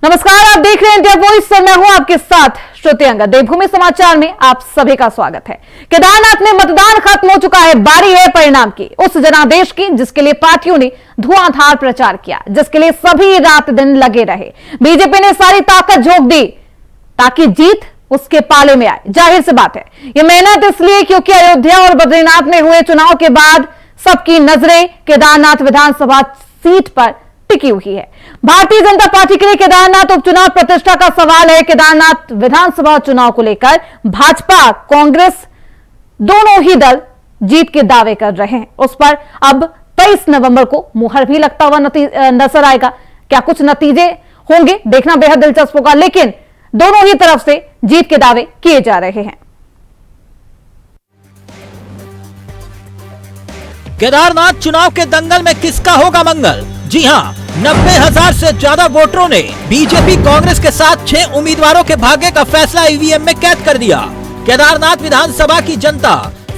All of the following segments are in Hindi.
नमस्कार, आप देख रहे हैं इंडिया वॉइस और मैं हूं आपके साथ श्रुति अंगद। देवभूमि समाचार में आप सभी का स्वागत है। केदारनाथ में मतदान खत्म हो चुका है, बारी है परिणाम की, उस जनादेश की जिसके लिए पार्टियों ने धुआंधार प्रचार किया, जिसके लिए सभी रात दिन लगे रहे। बीजेपी ने सारी ताकत झोंक दी ताकि जीत उसके पाले में आए। जाहिर सी बात है, ये मेहनत इसलिए क्योंकि अयोध्या और बद्रीनाथ में हुए चुनाव के बाद सबकी नजरें केदारनाथ विधानसभा सीट पर टिकी हुई है। भारतीय जनता पार्टी के लिए केदारनाथ उपचुनाव प्रतिष्ठा का सवाल है। केदारनाथ विधानसभा चुनाव को लेकर भाजपा कांग्रेस दोनों ही दल जीत के दावे कर रहे हैं। उस पर अब 23 नवंबर को मुहर भी लगता हुआ नजर आएगा। क्या कुछ नतीजे होंगे, देखना बेहद दिलचस्प होगा, लेकिन दोनों ही तरफ से जीत के दावे किए जा रहे हैं। केदारनाथ चुनाव के दंगल में किसका होगा मंगल? जी हां, 90,000 से ज्यादा वोटरों ने बीजेपी कांग्रेस के साथ 6 उम्मीदवारों के भाग्य का फैसला ईवीएम में कैद कर दिया। केदारनाथ विधानसभा की जनता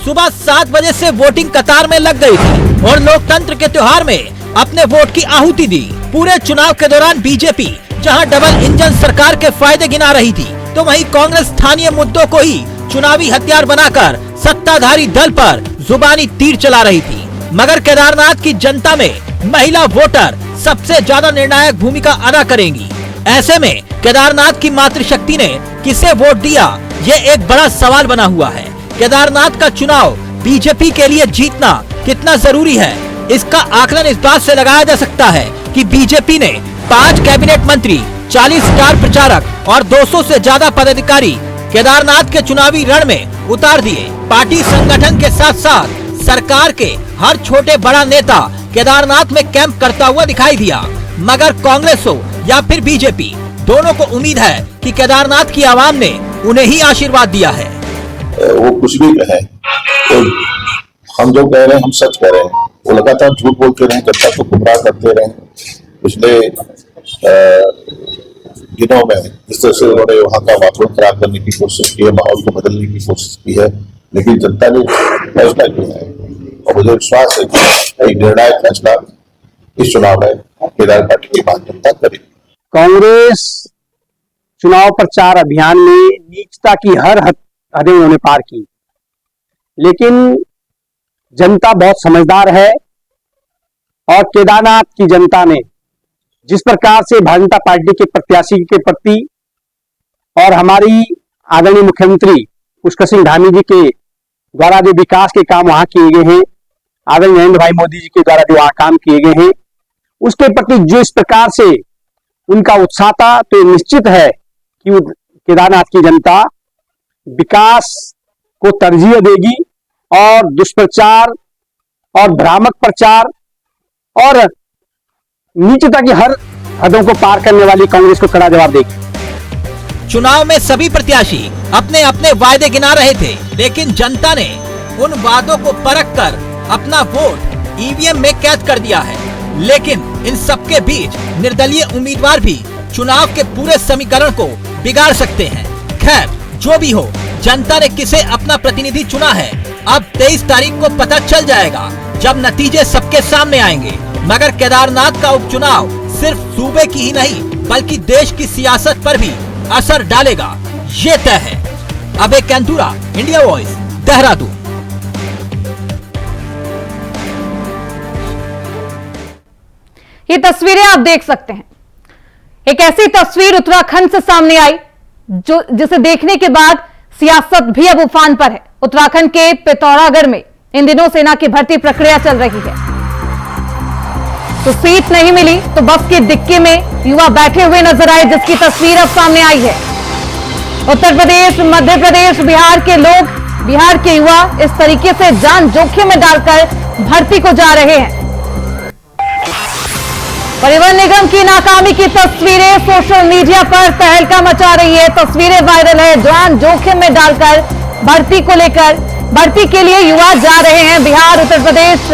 सुबह 7 बजे से वोटिंग कतार में लग गई थी और लोकतंत्र के त्योहार में अपने वोट की आहुति दी। पूरे चुनाव के दौरान बीजेपी जहां डबल इंजन सरकार के फायदे गिना रही थी, तो वहीं कांग्रेस स्थानीय मुद्दों को ही चुनावी हथियार बनाकर सत्ताधारी दल पर जुबानी तीर चला रही थी। मगर केदारनाथ की जनता में महिला वोटर सबसे ज्यादा निर्णायक भूमिका अदा करेंगी। ऐसे में केदारनाथ की मातृशक्ति ने किसे वोट दिया, ये एक बड़ा सवाल बना हुआ है। केदारनाथ का चुनाव बीजेपी के लिए जीतना कितना जरूरी है, इसका आकलन इस बात से लगाया जा सकता है कि बीजेपी ने 5 कैबिनेट मंत्री, 40 स्टार प्रचारक और 200 से ज्यादा पदाधिकारी केदारनाथ के चुनावी रण में उतार दिए। पार्टी संगठन के साथ साथ सरकार के हर छोटे बड़ा नेता केदारनाथ में कैंप करता हुआ दिखाई दिया। मगर कांग्रेस हो या फिर बीजेपी, दोनों को उम्मीद है कि केदारनाथ की आवाम ने उन्हें ही आशीर्वाद दिया है। वो कुछ भी कहे, तो हम जो कह रहे हैं हम सच कह रहे हैं। वो लगातार झूठ बोलते रहे, जनता को गुमराह करते रहे। पिछले दिनों में जिस तरह से उन्होंने वहाँ का वातावरण खराब करने की कोशिश की है, माहौल को बदलने की कोशिश की है, लेकिन जनता ने फैसला किया है और मुझे विश्वास है कि निर्णायक फैसला इस चुनाव में केदार पार्टी की बात जनता करेगी। कांग्रेस चुनाव प्रचार अभियान में नीचता की हर हदें उन्होंने पार की, लेकिन जनता बहुत समझदार है और केदारनाथ की जनता ने जिस प्रकार से भारतीय जनता पार्टी के प्रत्याशी के प्रति और हमारी आदरणीय मुख्यमंत्री पुष्कर सिंह धामी जी के द्वारा जो विकास के काम वहां किए गए हैं, आदरणीय नरेंद्र भाई मोदी जी के द्वारा जो वहां काम किए गए हैं, उसके प्रति जो इस प्रकार से उनका उत्साह था, तो निश्चित है कि केदारनाथ की जनता विकास को तरजीह देगी और दुष्प्रचार और भ्रामक प्रचार और नीचता की हर हदों को पार करने वाली कांग्रेस को कड़ा जवाब देगी। चुनाव में सभी प्रत्याशी अपने अपने वायदे गिना रहे थे, लेकिन जनता ने उन वादों को परखकर अपना वोट ईवीएम में कैद कर दिया है। लेकिन इन सबके बीच निर्दलीय उम्मीदवार भी चुनाव के पूरे समीकरण को बिगाड़ सकते हैं। खैर, जो भी हो, जनता ने किसे अपना प्रतिनिधि चुना है, अब 23 तारीख को पता चल जाएगा, जब नतीजे सबके सामने आएंगे। मगर केदारनाथ का उपचुनाव सिर्फ सूबे की ही नहीं, बल्कि देश की सियासत पर भी असर डालेगा, ये तय है। अबे कैंथुरा, इंडिया वॉइस, देहरादून। ये तस्वीरें आप देख सकते हैं। एक ऐसी तस्वीर उत्तराखंड से सामने आई जिसे देखने के बाद सियासत भी अब उफान पर है। उत्तराखंड के पिथौरागढ़ में इन दिनों सेना की भर्ती प्रक्रिया चल रही है। तो सीट नहीं मिली तो बस के डिक्की में युवा बैठे हुए नजर आए, जिसकी तस्वीर अब सामने आई है। उत्तर प्रदेश, मध्य प्रदेश, बिहार के लोग, बिहार के युवा इस तरीके से जान जोखिम में डालकर भर्ती को जा रहे हैं। परिवहन निगम की नाकामी की तस्वीरें सोशल मीडिया पर तहलका मचा रही है। तस्वीरें वायरल है, जान जोखिम में डालकर भर्ती को लेकर, भर्ती के लिए युवा जा रहे हैं। बिहार, उत्तर प्रदेश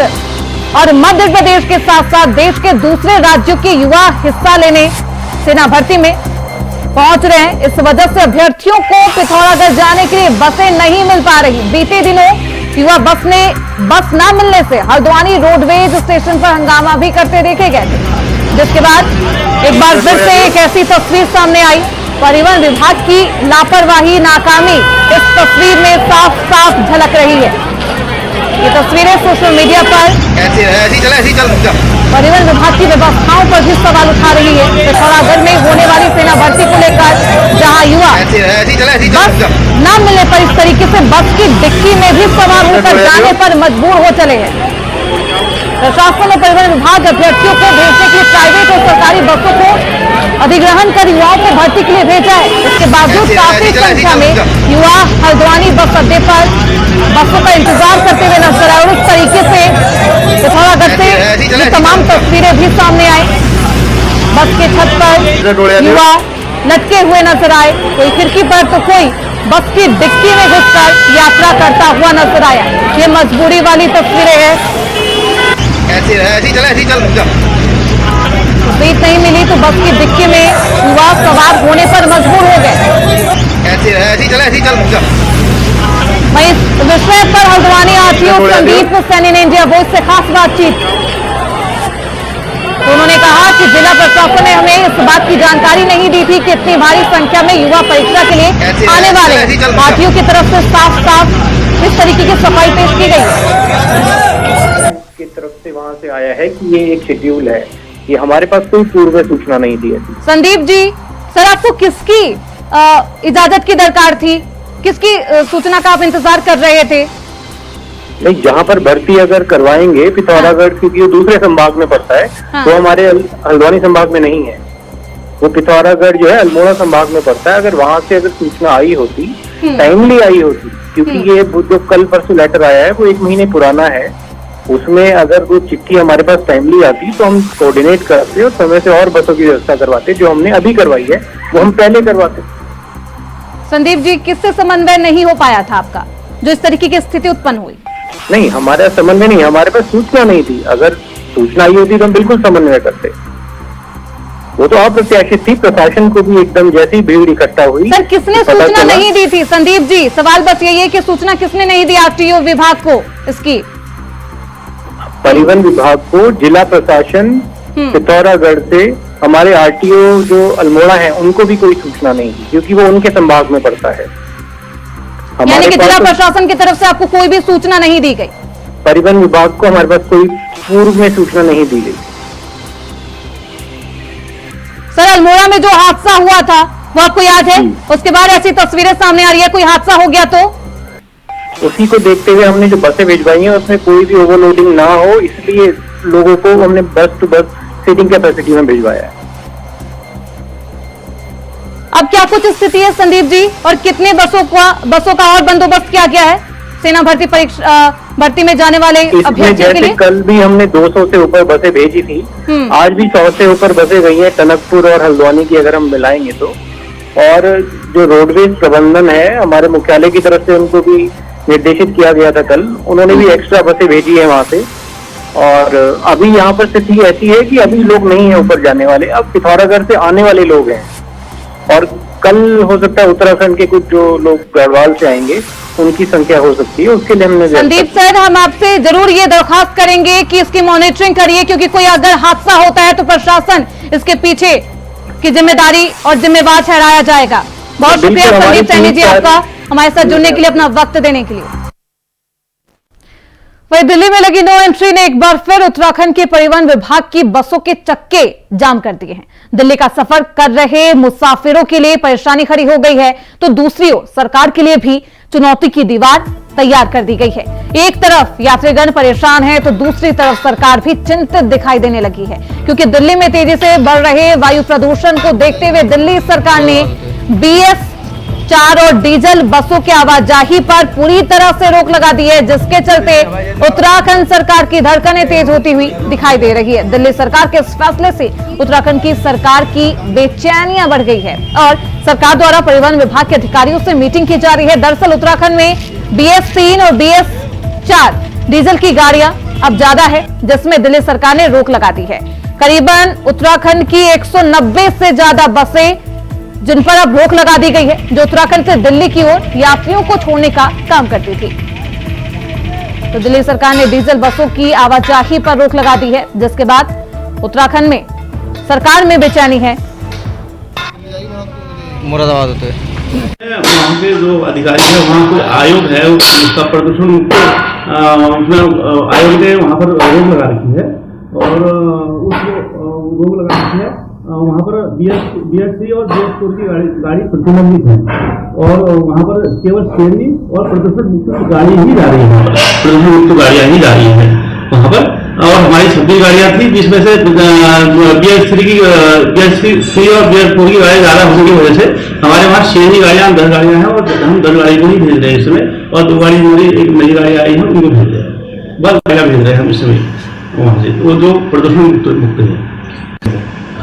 और मध्य प्रदेश के साथ साथ देश के दूसरे राज्यों के युवा हिस्सा लेने सेना भर्ती में पहुंच रहे हैं। इस वजह से अभ्यर्थियों को पिथौरागढ़ जाने के लिए बसें नहीं मिल पा रही। बीते दिनों युवा बस ना मिलने से हल्द्वानी रोडवेज स्टेशन पर हंगामा भी करते देखे गए थे। जिसके बाद एक बार फिर से एक ऐसी तस्वीर सामने आई, परिवहन विभाग की लापरवाही, नाकामी इस तस्वीर में साफ साफ झलक रही है। ये तस्वीरें सोशल मीडिया पर परिवहन विभाग की व्यवस्थाओं पर भी सवाल उठा रही है। पिथौरागढ़ में होने वाली सेना भर्ती को लेकर जहां युवा बस न मिलने पर इस तरीके से बस की डिक्की में भी सवार होकर जाने पर मजबूर हो चले हैं। प्रशासन और परिवहन विभाग अभ्यर्थियों को भेजने के लिए प्राइवेट और सरकारी बसों को अधिग्रहण कर युवाओं को भर्ती के लिए भेजा है। इसके बावजूद काफी संख्या में युवा हल्द्वानी बस अड्डे पर बसों का इंतजार करते हुए नजर आए और इस तरीके से पिथौरागढ़ से ये तमाम तस्वीरें भी सामने आई। बस के छत पर युवा लटके हुए नजर आए, कोई खिड़की पर तो कोई बस की डिक्की में घुसकर यात्रा करता हुआ नजर आया। ये मजबूरी वाली तस्वीरें हैं। सीट नहीं मिली तो बस की डिक्की में युवा सवार होने पर मजबूर हो गए। वहीं इस विषय पर हल्द्वानी आरटीओ संदीप सैनी ने इंडिया वॉइस से खास बातचीत। तो उन्होंने कहा कि जिला प्रशासन ने हमें इस बात की जानकारी नहीं दी थी कि इतनी भारी संख्या में युवा परीक्षा के लिए आने वाले हैं। आरटीओ की तरफ से साफ साफ इस तरीके की सफाई पेश की गई है। की तरफ से वहां से आया है कि ये एक शेड्यूल है, ये हमारे पास कोई पूर्व सूचना नहीं दी है। संदीप जी, सर आपको किसकी इजाजत की दरकार थी, किसकी सूचना का आप इंतजार कर रहे थे? नहीं, जहाँ पर भर्ती अगर करवाएंगे पिथौरागढ़, क्योंकि वो दूसरे संभाग में पड़ता है, तो हमारे हल्द्वानी संभाग में नहीं है, वो पिथौरागढ़ जो है अल्मोड़ा संभाग में पड़ता है। अगर वहां से अगर सूचना आई होती, टाइमली आई होती, क्योंकि ये जो कल परसों लेटर आया है वो 1 महीने पुराना है, उसमें अगर वो चिट्ठी हमारे पास टाइमली आती तो हम कोऑर्डिनेट करते और समय से और बसों की व्यवस्था करवाते। जो हमने अभी करवाई है वो हम पहले करवाते। संदीप जी, किससे समन्वय नहीं हो पाया था आपका, जो इस तरीके की स्थिति उत्पन्न हुई? नहीं, हमारा समन्वय नहीं, हमारे पास सूचना नहीं थी। अगर सूचना आई होती तो हम बिल्कुल समन्वय करते। वो तो अप्रत्याशित थी, प्रशासन को भी एकदम जैसी भीड़ इकट्ठा हुई। सर, किसने सूचना नहीं दी थी? संदीप जी, सवाल बस यही है कि सूचना किसने नहीं दी आरटीओ विभाग को इसकी? परिवहन विभाग को जिला प्रशासन पिथौरागढ़ से हमारे आरटीओ जो अल्मोड़ा है उनको भी कोई सूचना नहीं दी, क्योंकि वो उनके संभाग में पड़ता है। यानी कि जिला प्रशासन की तरफ से आपको कोई भी सूचना नहीं दी गई? परिवहन विभाग को हमारे पास कोई पूर्व में सूचना नहीं दी गई। सर, अल्मोड़ा में जो हादसा हुआ था वो आपको याद है? उसके बाद ऐसी तस्वीरें सामने आ रही है, कोई हादसा हो गया तो उसी को देखते हुए हमने जो बसें भिजवाई हैं उसमें कोई भी ओवरलोडिंग ना हो, इसलिए लोगों को हमने बस टू बस सीटिंग कैपेसिटी में भिजवाया है। अब क्या कुछ स्थिति है संदीप जी, और कितने बसों का और बंदोबस्त किया गया है सेना भर्ती में जाने वाले अभ्यर्थियों के लिए? कल भी हमने 200 से ऊपर बसें भेजी थी, आज भी 100 से ऊपर बसें गई हैं टनकपुर और हल्द्वानी की अगर हम मिलाएंगे तो। और जो रोडवेज प्रबंधन है हमारे मुख्यालय की तरफ से उनको भी निर्देशित किया गया था कल, उन्होंने भी एक्स्ट्रा बसें भेजी है वहां से। और अभी यहाँ पर स्थिति ऐसी है कि अभी लोग नहीं है ऊपर जाने वाले, अब पिथौरागढ़ से आने वाले लोग हैं। और कल हो सकता है उत्तराखंड के कुछ जो लोग गढ़वाल से आएंगे उनकी संख्या हो सकती है, उसके लिए हमने। संदीप सर, हम आपसे जरूर ये दरखास्त करेंगे कि इसकी मॉनिटरिंग करिए, क्योंकि कोई अगर हादसा होता है तो प्रशासन इसके पीछे की जिम्मेदारी और जिम्मेवार ठहराया जाएगा। बहुत शुक्रिया संदीप सैनी जी आपका हमारे साथ जुड़ने के लिए, अपना वक्त देने के लिए। वही दिल्ली में लगी नो एंट्री ने एक बार फिर उत्तराखंड के परिवहन विभाग की बसों के चक्के जाम कर दिए हैं। दिल्ली का सफर कर रहे मुसाफिरों के लिए परेशानी खड़ी हो गई है, तो दूसरी ओर सरकार के लिए भी चुनौती की दीवार तैयार कर दी गई है। एक तरफ यात्रीगण परेशान है तो दूसरी तरफ सरकार भी चिंतित दिखाई देने लगी है, क्योंकि दिल्ली में तेजी से बढ़ रहे वायु प्रदूषण को देखते हुए दिल्ली सरकार ने BS4 और डीजल बसों के आवाजाही पर पूरी तरह से रोक लगा दी है, जिसके चलते उत्तराखंड सरकार की धड़कनें तेज होती हुई दिखाई दे रही है। दिल्ली सरकार के इस फैसले से उत्तराखंड की सरकार की बेचैनियां बढ़ गई है और सरकार द्वारा परिवहन विभाग के अधिकारियों से मीटिंग की जा रही है। दरअसल उत्तराखंड में BS3 और BS4 डीजल की गाड़ियां अब ज्यादा है, जिसमें दिल्ली सरकार ने रोक लगा दी है। करीबन उत्तराखंड की 190 से ज्यादा बसें जिन पर अब रोक लगा दी गई है, जो उत्तराखंड से दिल्ली की ओर यात्रियों को छोड़ने का काम करती थी। तो दिल्ली सरकार ने डीजल बसों की आवाजाही पर रोक लगा दी है, जिसके बाद उत्तराखंड में सरकार में बेचैनी है। मुरादाबाद होते वहाँ के जो अधिकारी है, वहाँ कोई आयोग है उसका प्रदूषण मुक्त आयोग ने वहाँ पर रोक लगा रखी है और उसको रोक लगा रखी है। वहाँ पर BS3 और BS4 की गाड़ी प्रतिबंधित है और वहाँ पर केवल श्रेणी और प्रदूषण मुक्त गाड़ी ही जा रही है, प्रदूषण मुक्त गाड़ियाँ ही जा रही है वहाँ पर। और हमारी 26 गाड़ियाँ थी जिसमें से BS3 और BS4 की गाड़ियाँ ज़्यादा होने की वजह से हमारे वहाँ 6 गाड़ियाँ 10 गाड़ियाँ हैं और हम 10 गाड़ी को ही भेज रहे हैं इस समय, और 2 गाड़ी हमारी एक नई गाड़ी आई है उनको भेज रहे हैं, बस गाड़ियाँ भेज रहे हैं हम इस समय वहाँ से, वो जो प्रदूषण मुक्त है।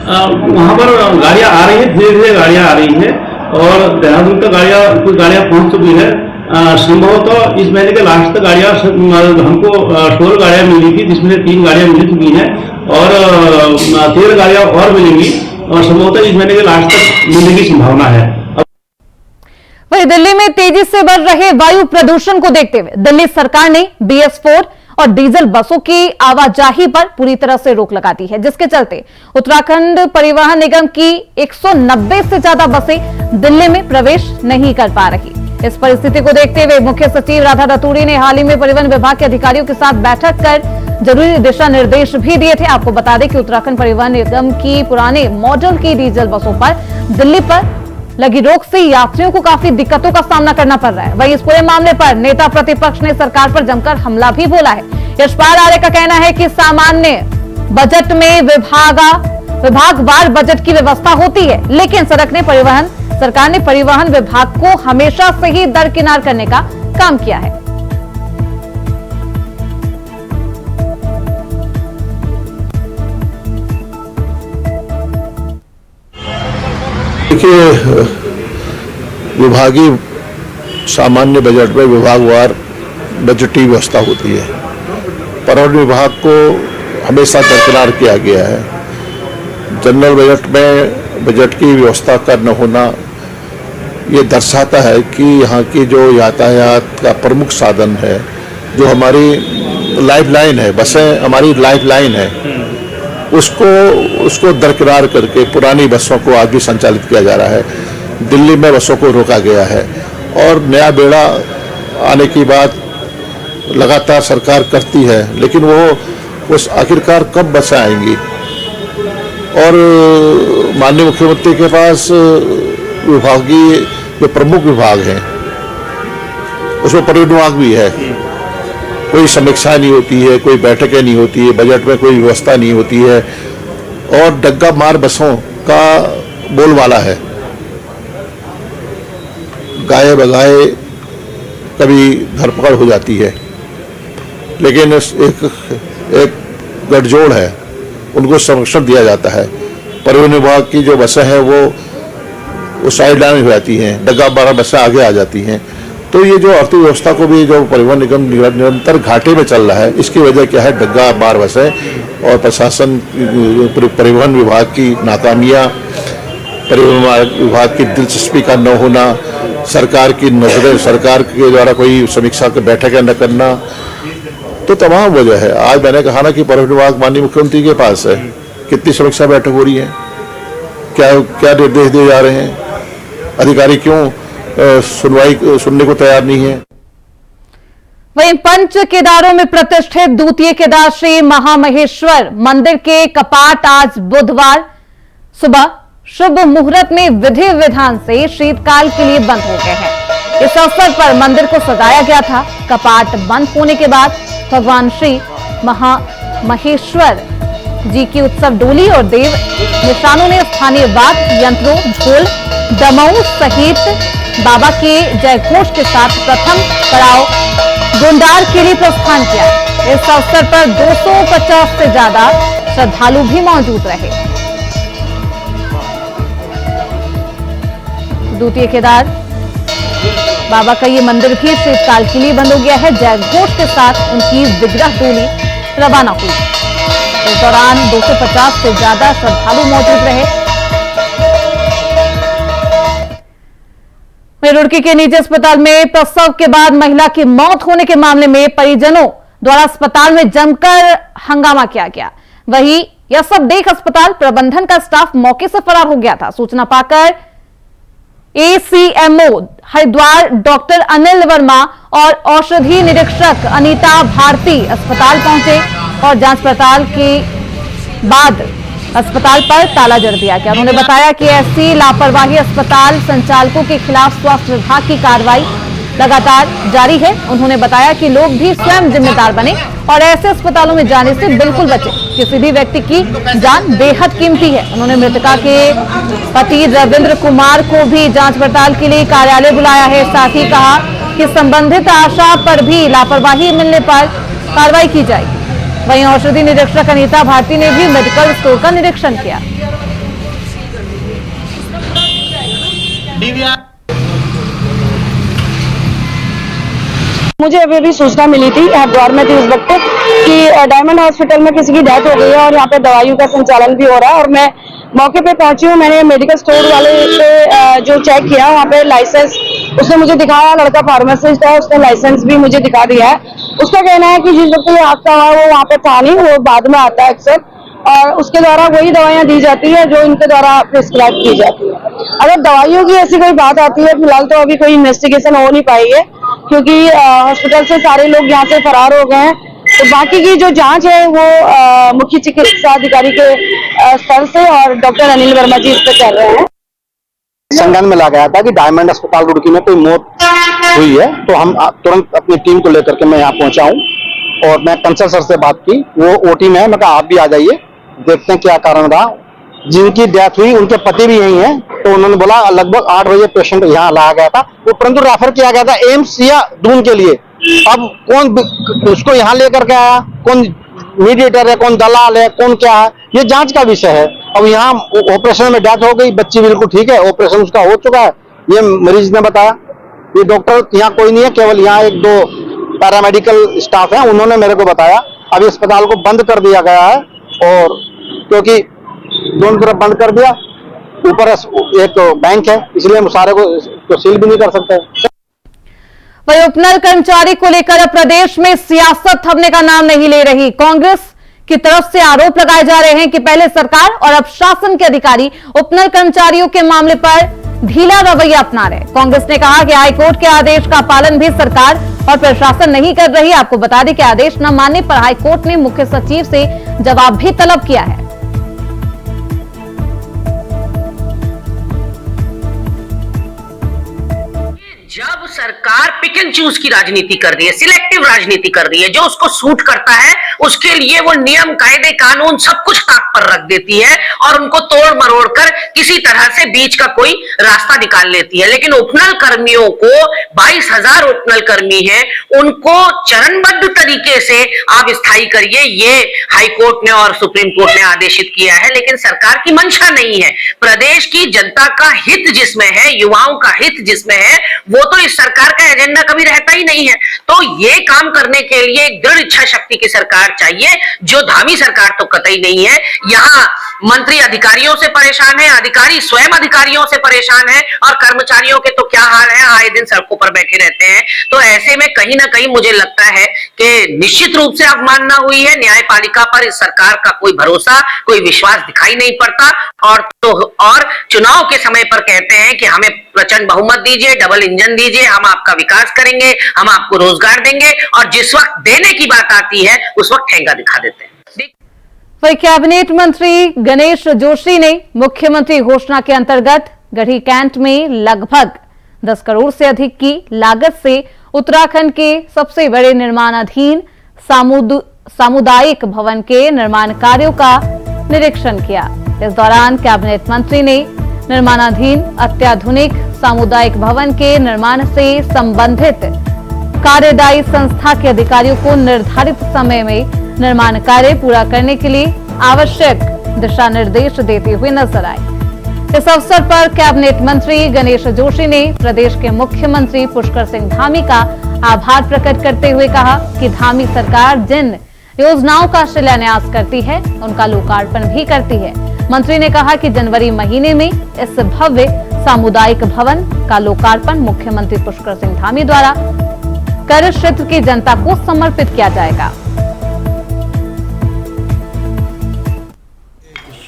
वहाँ पर गाड़ियाँ आ रही है, धीरे धीरे गाड़ियाँ आ रही है और देहरादून तक कुछ गाड़ियाँ पहुँच चुकी है। संभवतः इस महीने के लास्ट तक गाड़ियाँ हमको 16 गाड़ियाँ मिली थी जिसमें 3 गाड़ियाँ मिल चुकी हैं और 13 गाड़ियाँ और मिलेंगी और संभवतः इस महीने के लास्ट तक मिलने की संभावना है। वहीं दिल्ली में तेजी से बढ़ रहे वायु प्रदूषण को देखते हुए दिल्ली सरकार ने BS4 और डीजल बसों की आवाजाही पर पूरी तरह से रोक लगा दी है, जिसके चलते उत्तराखंड परिवहन निगम की 190 से ज्यादा बसें दिल्ली में प्रवेश नहीं कर पा रही। इस परिस्थिति को देखते हुए मुख्य सचिव राधा रतूड़ी ने हाल ही में परिवहन विभाग के अधिकारियों के साथ बैठक कर जरूरी दिशा निर्देश भी दिए थे। आपको बता दें कि उत्तराखंड परिवहन निगम की पुराने मॉडल की डीजल बसों पर दिल्ली पर लगी रोक से यात्रियों को काफी दिक्कतों का सामना करना पड़ रहा है। वहीं इस पूरे मामले पर नेता प्रतिपक्ष ने सरकार पर जमकर हमला भी बोला है। यशपाल आर्य का कहना है कि सामान्य बजट में विभागवार बजट की व्यवस्था होती है, लेकिन सरकार ने परिवहन विभाग को हमेशा से ही दरकिनार करने का काम किया है। देखिए, विभागीय सामान्य बजट में विभागवार बजटीय व्यवस्था होती है। परिवहन विभाग को हमेशा दरकिनार किया गया है। जनरल बजट में बजट की व्यवस्था का न होना ये दर्शाता है कि यहाँ की जो यातायात का प्रमुख साधन है, जो हमारी लाइफलाइन है, बसें हमारी लाइफलाइन है, उसको दरकिनार करके पुरानी बसों को आगे संचालित किया जा रहा है। दिल्ली में बसों को रोका गया है और नया बेड़ा आने की बात लगातार सरकार करती है, लेकिन वो उस आखिरकार कब बसें आएंगी। और माननीय मुख्यमंत्री के पास विभागीय जो प्रमुख विभाग हैं उसमें परिवहन विभाग भी है। कोई समीक्षा नहीं होती है, कोई बैठकें नहीं होती है, बजट में कोई व्यवस्था नहीं होती है और डग्गा मार बसों का बोलबाला है। गाये बगाए कभी धरपकड़ हो जाती है, लेकिन एक गठजोड़ है, उनको संरक्षण दिया जाता है। परिवहन विभाग की जो बसें हैं वो साइड लाइन हो जाती हैं, डग्गा मार बसें आगे आ जाती हैं। तो ये जो अर्थव्यवस्था को भी जो परिवहन निगम निरंतर घाटे में चल रहा है, इसकी वजह क्या है? डग्गा मार बसें और प्रशासन परिवहन विभाग की नाकामियां, परिवहन विभाग की दिलचस्पी का न होना, सरकार की नजरें, सरकार के द्वारा कोई समीक्षा की बैठकें न करना, तो तमाम वजह है। आज मैंने कहा ना कि परिवहन विभाग माननीय मुख्यमंत्री के पास है। कितनी समीक्षा बैठक हो रही है, क्या निर्देश दिए जा रहे हैं, अधिकारी क्यों सुनने को तैयार नहीं है। वहीं पंच केदारों में प्रतिष्ठित द्वितीय केदार श्री महामहेश्वर मंदिर के कपाट आज बुधवार सुबह शुभ मुहूर्त में विधि विधान से शीतकाल के लिए बंद हो गए हैं। इस अवसर पर मंदिर को सजाया गया था। कपाट बंद होने के बाद भगवान श्री महामहेश्वर जी की उत्सव डोली और देव निशानों ने स्थानीय वाद्य यंत्रों, ढोल, दमऊ सहित बाबा के जयघोष के साथ प्रथम पड़ाव गुंडार के लिए प्रस्थान किया। इस अवसर पर 250 से ज्यादा श्रद्धालु भी मौजूद रहे। द्वितीय केदार बाबा का ये मंदिर भी शीतकाल के लिए बंद हो गया है। जयघोष के साथ उनकी विग्रह डोली रवाना हुई। इस दौरान 250 से ज्यादा श्रद्धालु मौजूद रहे। रुड़की के निजी अस्पताल में प्रसव के बाद महिला की मौत होने के मामले में परिजनों द्वारा अस्पताल में जमकर हंगामा किया गया। वहीं यह सब देख अस्पताल प्रबंधन का स्टाफ मौके से फरार हो गया था। सूचना पाकर एसीएमओ हरिद्वार डॉक्टर अनिल वर्मा और औषधि निरीक्षक अनीता भारती अस्पताल पहुंचे और जांच पड़ताल के बाद अस्पताल पर ताला जड़ दिया गया। उन्होंने बताया कि ऐसी लापरवाही अस्पताल संचालकों के खिलाफ स्वास्थ्य विभाग की कार्रवाई लगातार जारी है। उन्होंने बताया कि लोग भी स्वयं जिम्मेदार बने और ऐसे अस्पतालों में जाने से बिल्कुल बचें। किसी भी व्यक्ति की जान बेहद कीमती है। उन्होंने मृतका के पति रविंद्र कुमार को भी जांच पड़ताल के लिए कार्यालय बुलाया है। साथ ही कहा कि संबंधित आशा पर भी लापरवाही मिलने पर कार्रवाई की जाएगी। वहीं औषधि निरीक्षक अनीता भारती ने भी मेडिकल स्टोर का निरीक्षण किया। मुझे अभी सूचना मिली थी, हरिद्वार में थी उस वक्त, कि डायमंड हॉस्पिटल में किसी की डेथ हो गई है और यहाँ पे दवाइयों का संचालन भी हो रहा है। और मैं मौके पे पहुंची हूँ। मैंने मेडिकल स्टोर वाले से जो चेक किया, वहाँ पे लाइसेंस उसने मुझे दिखाया। लड़का फार्मासिस्ट है, उसने लाइसेंस भी मुझे दिखा दिया है। उसका कहना है कि जिस वक्त ये हादसा हुआ वो वहाँ पे था नहीं, वो बाद में आता है अक्सर, और उसके द्वारा वही दवाइयाँ दी जाती है जो इनके द्वारा प्रिस्क्राइब की जाती है। अगर दवाइयों की ऐसी कोई बात आती है, फिलहाल तो अभी कोई इन्वेस्टिगेशन हो नहीं पाई है, क्योंकि हॉस्पिटल से सारे लोग यहाँ से फरार हो गए हैं। तो बाकी की जो जांच है वो मुख्य चिकित्सा अधिकारी के स्तर से और डॉक्टर अनिल वर्मा जी इस पर कर रहे हैं। संज्ञान में ला गया था कि डायमंड अस्पताल रुड़की में कोई मौत हुई है, तो हम तुरंत अपनी टीम को लेकर के मैं यहाँ पहुंचा हूँ और मैं कंसल सर से बात की। वो ओटी में है, मैं कहा आप भी आ जाइए, देखते हैं क्या कारण रहा। जिनकी डेथ हुई उनके पति भी यही हैं, तो उन्होंने बोला लगभग 8 बजे पेशेंट यहाँ लाया गया था, वो परंतु रेफर किया गया था एम्स या दून के लिए। अब कौन उसको यहाँ लेकर के आया, कौन मीडिएटर है, कौन दलाल है, कौन क्या है, ये जांच का विषय है। अब यहाँ ऑपरेशन में डेथ हो गई, बच्ची बिल्कुल ठीक है, ऑपरेशन उसका हो चुका है, ये मरीज ने बताया। ये डॉक्टर यहाँ कोई नहीं है, केवल यहाँ 1-2 पैरामेडिकल स्टाफ है, उन्होंने मेरे को बताया। अभी अस्पताल को बंद कर दिया गया है, और क्योंकि दोनों तरफ बंद कर दिया, ऊपर एक बैंक है, इसलिए हम सारे को सील भी नहीं कर सकते। वहीं उपनल कर्मचारी को लेकर अब प्रदेश में सियासत थमने का नाम नहीं ले रही। कांग्रेस की तरफ से आरोप लगाए जा रहे हैं कि पहले सरकार और अब शासन के अधिकारी उपनल कर्मचारियों के मामले पर ढीला रवैया अपना रहे। कांग्रेस ने कहा कि हाईकोर्ट के आदेश का पालन भी सरकार और प्रशासन नहीं कर रही। आपको बता दें कि आदेश न मानने पर हाईकोर्ट ने मुख्य सचिव से जवाब भी तलब किया है। जब सरकार पिक एंड चूज की राजनीति कर रही है, सिलेक्टिव राजनीति कर रही है, जो उसको सूट करता है उसके लिए वो नियम कायदे कानून सब कुछ ताक पर रख देती है और उनको तोड़ मरोड़ कर किसी तरह से बीच का कोई रास्ता निकाल लेती है। लेकिन उपनल कर्मियों को 22,000 उपनल कर्मी हैं, उनको चरणबद्ध तरीके से आप स्थायी करिए, ये हाईकोर्ट ने और सुप्रीम कोर्ट ने आदेशित किया है। लेकिन सरकार की मंशा नहीं है। प्रदेश की जनता का हित जिसमें है, युवाओं का हित जिसमें है, वो तो इस सरकार का एजेंडा कभी रहता ही नहीं है। तो ये काम करने के लिए एक दृढ़ इच्छा शक्ति की सरकार चाहिए, जो धामी सरकार तो कतई नहीं है। यहाँ मंत्री अधिकारियों से परेशान है, अधिकारी स्वयं अधिकारियों से परेशान है, और कर्मचारियों के तो क्या हाल है, आए दिन सड़कों पर बैठे रहते हैं। तो ऐसे में कहीं ना कहीं मुझे लगता है कि निश्चित रूप से अवमानना हुई है। न्यायपालिका पर इस सरकार का कोई भरोसा, कोई विश्वास दिखाई नहीं पड़ता। और चुनाव के समय पर कहते हैं कि हमें प्रचंड बहुमत दीजिए, डबल इंजन दीजिए, हम आपका विकास करेंगे, हम आपको रोजगार देंगे, और जिस वक्त देने की बात आती है उस वक्त ठेंगा दिखा देते हैं। वही कैबिनेट मंत्री गणेश जोशी ने मुख्यमंत्री घोषणा के अंतर्गत गढ़ी कैंट में लगभग 10 करोड़ से अधिक की लागत से उत्तराखंड के सबसे बड़े निर्माणाधीन सामुदायिक भवन के निर्माण कार्यों का निरीक्षण किया। इस दौरान कैबिनेट मंत्री ने निर्माणाधीन अत्याधुनिक सामुदायिक भवन के निर्माण से संबंधित कार्यदायी संस्था के अधिकारियों को निर्धारित समय में निर्माण कार्य पूरा करने के लिए आवश्यक दिशा निर्देश देते हुए नजर आए। इस अवसर पर कैबिनेट मंत्री गणेश जोशी ने प्रदेश के मुख्यमंत्री पुष्कर सिंह धामी का आभार प्रकट करते हुए कहा कि धामी सरकार जिन योजनाओं का शिलान्यास करती है उनका लोकार्पण भी करती है। मंत्री ने कहा कि जनवरी महीने में इस भव्य सामुदायिक भवन का लोकार्पण मुख्यमंत्री पुष्कर सिंह धामी द्वारा कर क्षेत्र की जनता को समर्पित किया जाएगा।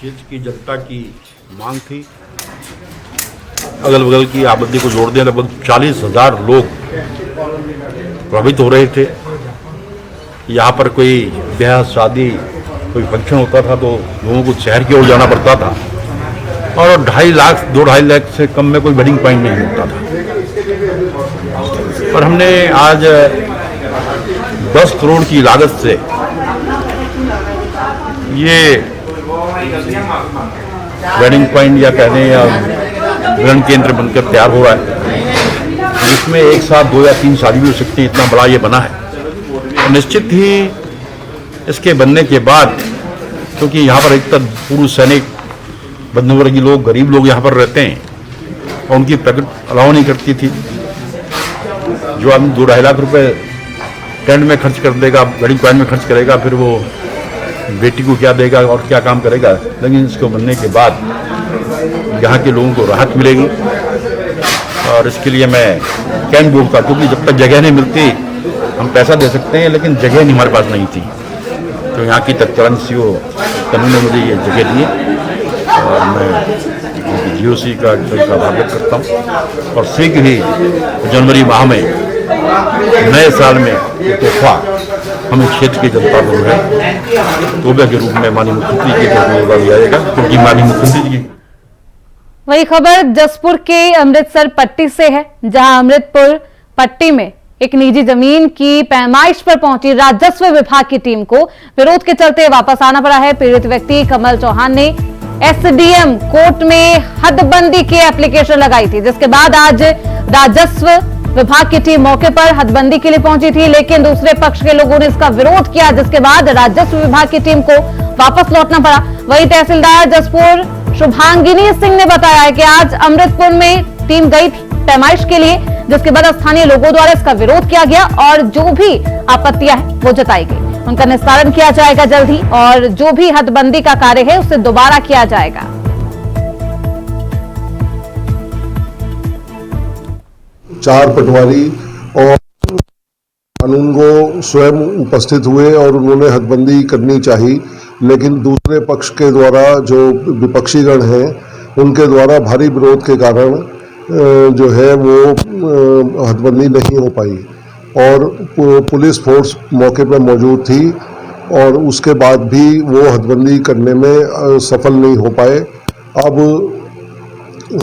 क्षेत्र की जनता की मांग थी। अगल बगल की आबादी को जोड़ दें लगभग 40,000 लोग प्रभावित हो रहे थे। यहाँ पर कोई ब्याह शादी कोई फंक्शन होता था तो लोगों को शहर की ओर जाना पड़ता था और 2.5 लाख से कम में कोई वेडिंग पॉइंट नहीं होता था। और हमने आज 10 करोड़ की लागत से ये वेडिंग पॉइंट या कहने या मिलन केंद्र बनकर तैयार हो रहा है, जिसमें एक साथ 2 या 3 शादी भी हो सकती है, इतना बड़ा ये बना है। और निश्चित ही इसके बनने के बाद, क्योंकि यहाँ पर एक तरह पूर्व सैनिक बंधुवर्गीय लोग, गरीब लोग यहाँ पर रहते हैं और उनकी प्रगति अलाउ नहीं करती थी। जो आदमी 2-2.5 लाख रुपए टेंट में खर्च कर देगा, वेडिंग पॉइंट में खर्च करेगा, फिर वो बेटी को क्या देगा और क्या काम करेगा। लेकिन इसको बनने के बाद यहाँ के लोगों को राहत मिलेगी और इसके लिए मैं कैंप बोलता, क्योंकि जब तक जगह नहीं मिलती हम पैसा दे सकते हैं, लेकिन जगह नहीं हमारे पास नहीं थी। तो यहाँ की तत्कालीन सीओ तनु ने मुझे ये जगह दी और मैं जीओसी का आभार व्यक्त करता हूँ। और शीघ्र ही जनवरी माह में नए साल में ये तोहफा हमें क्षेत्र की जनता को है तोहफे के रूप में माननीय मुख्यमंत्री जी को दिया जाएगा, क्योंकि माननीय मुख्यमंत्री जी। वही खबर जसपुर के अमृतसर पट्टी से है, जहां अमृतपुर पट्टी में एक निजी जमीन की पैमाइश पर पहुंची राजस्व विभाग की टीम को विरोध के चलते वापस आना पड़ा है। पीड़ित व्यक्ति कमल चौहान ने एसडीएम कोर्ट में हदबंदी की एप्लीकेशन लगाई थी, जिसके बाद आज राजस्व विभाग की टीम मौके पर हदबंदी के लिए पहुंची थी, लेकिन दूसरे पक्ष के लोगों ने इसका विरोध किया, जिसके बाद राजस्व विभाग की टीम को वापस लौटना पड़ा। वही तहसीलदार जसपुर शुभांगिनी सिंह ने बताया है कि आज अमृतपुर में टीम गई थी पैमाइश के लिए, जिसके बाद स्थानीय लोगों द्वारा इसका विरोध किया गया और जो भी आपत्तियां हैं वो जताई गई। उनका निस्तारण किया जाएगा जल्द ही और जो भी हदबंदी का कार्य है उसे दोबारा किया जाएगा। चार पटवारी और कानून को स्वयं उपस्थित हुए और उन्होंने हदबंदी करनी चाहिए, लेकिन दूसरे पक्ष के द्वारा जो विपक्षीगण हैं उनके द्वारा भारी विरोध के कारण जो है वो हदबंदी नहीं हो पाई और पुलिस फोर्स मौके पर मौजूद थी और उसके बाद भी वो हदबंदी करने में सफल नहीं हो पाए। अब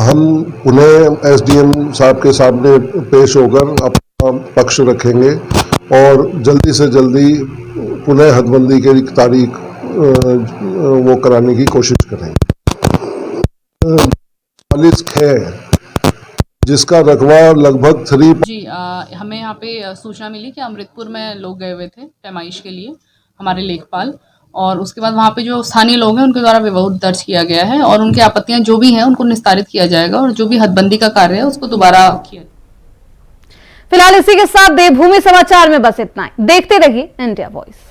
हम पुनः एसडीएम साहब के सामने पेश होकर अपना पक्ष रखेंगे और जल्दी से जल्दी पुनः हदबंदी की तारीख वो कराने की कोशिश करेंगे। 40 है जिसका रकबा लगभग 3 जी हमें यहाँ पे सूचना मिली कि अमृतपुर में लोग गए हुए थे पैमाइश के लिए, हमारे लेखपाल, और उसके बाद वहाँ पे जो स्थानीय लोग हैं उनके द्वारा विरोध दर्ज किया गया है और उनकी आपत्तियां जो भी हैं उनको निस्तारित किया जाएगा और जो भी हदबंदी का कार्य है उसको दोबारा किया। फिलहाल इसी के साथ देवभूमि समाचार में बस इतना ही। देखते रहिए इंडिया वॉइस।